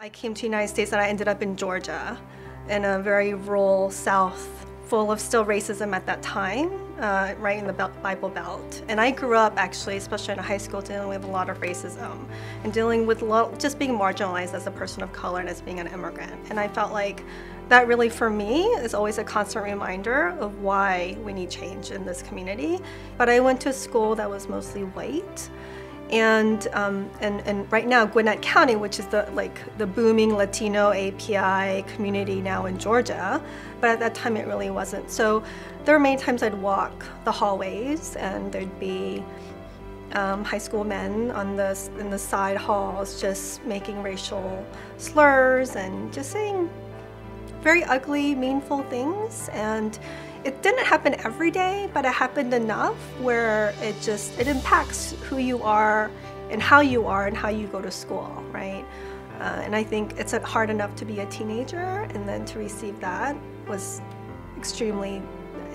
I came to the United States and I ended up in Georgia, in a very rural South, full of still racism at that time, right in the Bible Belt. And I grew up actually, especially in high school, dealing with a lot of racism and dealing with just being marginalized as a person of color and as being an immigrant. And I felt like that really, for me, is always a constant reminder of why we need change in this community. But I went to a school that was mostly white. And right now, Gwinnett County, which is the booming Latino API community now in Georgia, but at that time it really wasn't. So there were many times I'd walk the hallways and there'd be high school men in the side halls just making racial slurs and just saying very ugly, meaningful things. And it didn't happen every day, but it happened enough where it impacts who you are and how you go to school, right? And I think it's hard enough to be a teenager, and then to receive that was extremely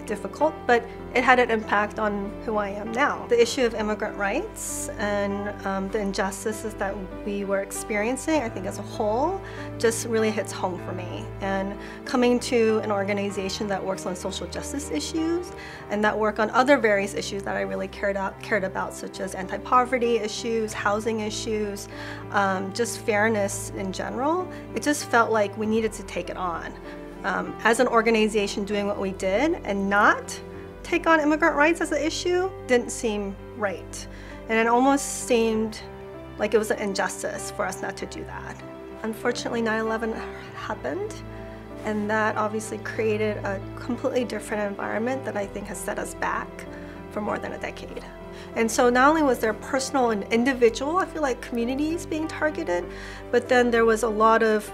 difficult, but it had an impact on who I am now. The issue of immigrant rights and the injustices that we were experiencing, I think as a whole, just really hits home for me. And coming to an organization that works on social justice issues and that work on other various issues that I really cared about, such as anti-poverty issues, housing issues, just fairness in general, it just felt like we needed to take it on. As an organization doing what we did and not take on immigrant rights as an issue didn't seem right. And it almost seemed like it was an injustice for us not to do that. Unfortunately, 9/11 happened, and that obviously created a completely different environment that I think has set us back for more than a decade. And so not only was there personal and individual, I feel like, communities being targeted, but then there was a lot of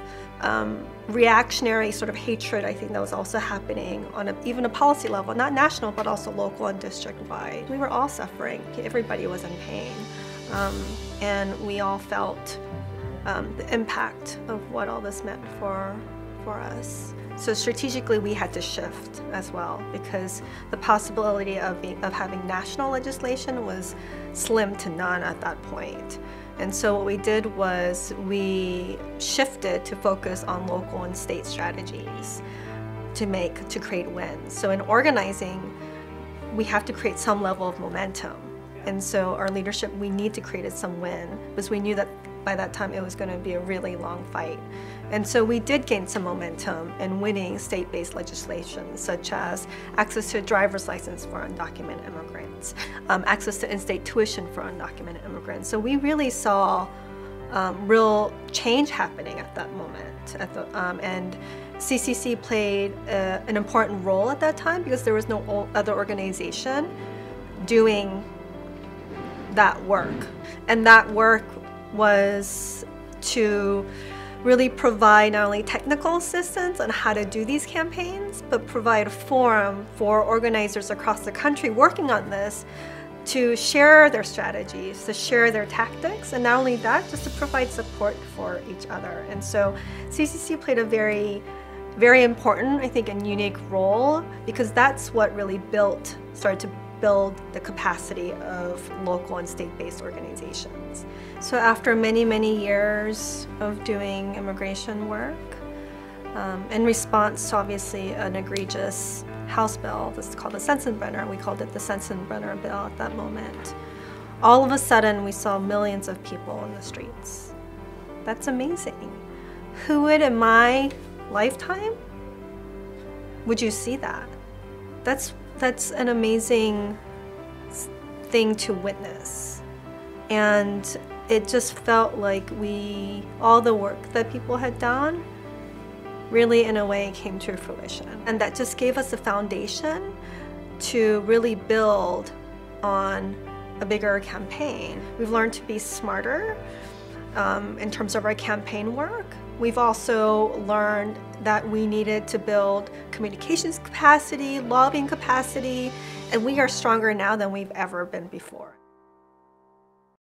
reactionary sort of hatred, I think, that was also happening on even a policy level, not national, but also local and district-wide. We were all suffering. Everybody was in pain. And we all felt the impact of what all this meant for us. So strategically, we had to shift as well, because the possibility of having national legislation was slim to none at that point. And so what we did was we shifted to focus on local and state strategies to create wins. So in organizing, we have to create some level of momentum. And so our leadership, we need to create some win, because we knew that by that time it was going to be a really long fight. And so we did gain some momentum in winning state-based legislation, such as access to a driver's license for undocumented immigrants, access to in-state tuition for undocumented immigrants. So we really saw real change happening at that moment. And CCC played an important role at that time, because there was no other organization doing that work. And that work was to really provide not only technical assistance on how to do these campaigns, but provide a forum for organizers across the country working on this to share their strategies, to share their tactics, and not only that, just to provide support for each other. And so CCC played a very, very important, I think, and unique role, because that's what really started to build the capacity of local and state-based organizations. So after many, many years of doing immigration work, in response to obviously an egregious House bill, this is called the Sensenbrenner, we called it the Sensenbrenner bill at that moment, all of a sudden we saw millions of people in the streets. That's amazing. Who would, in my lifetime, would you see that? That's an amazing thing to witness. And it just felt like all the work that people had done really, in a way, came to fruition. And that just gave us a foundation to really build on a bigger campaign. We've learned to be smarter in terms of our campaign work. We've also learned that we needed to build communications capacity, lobbying capacity, and we are stronger now than we've ever been before.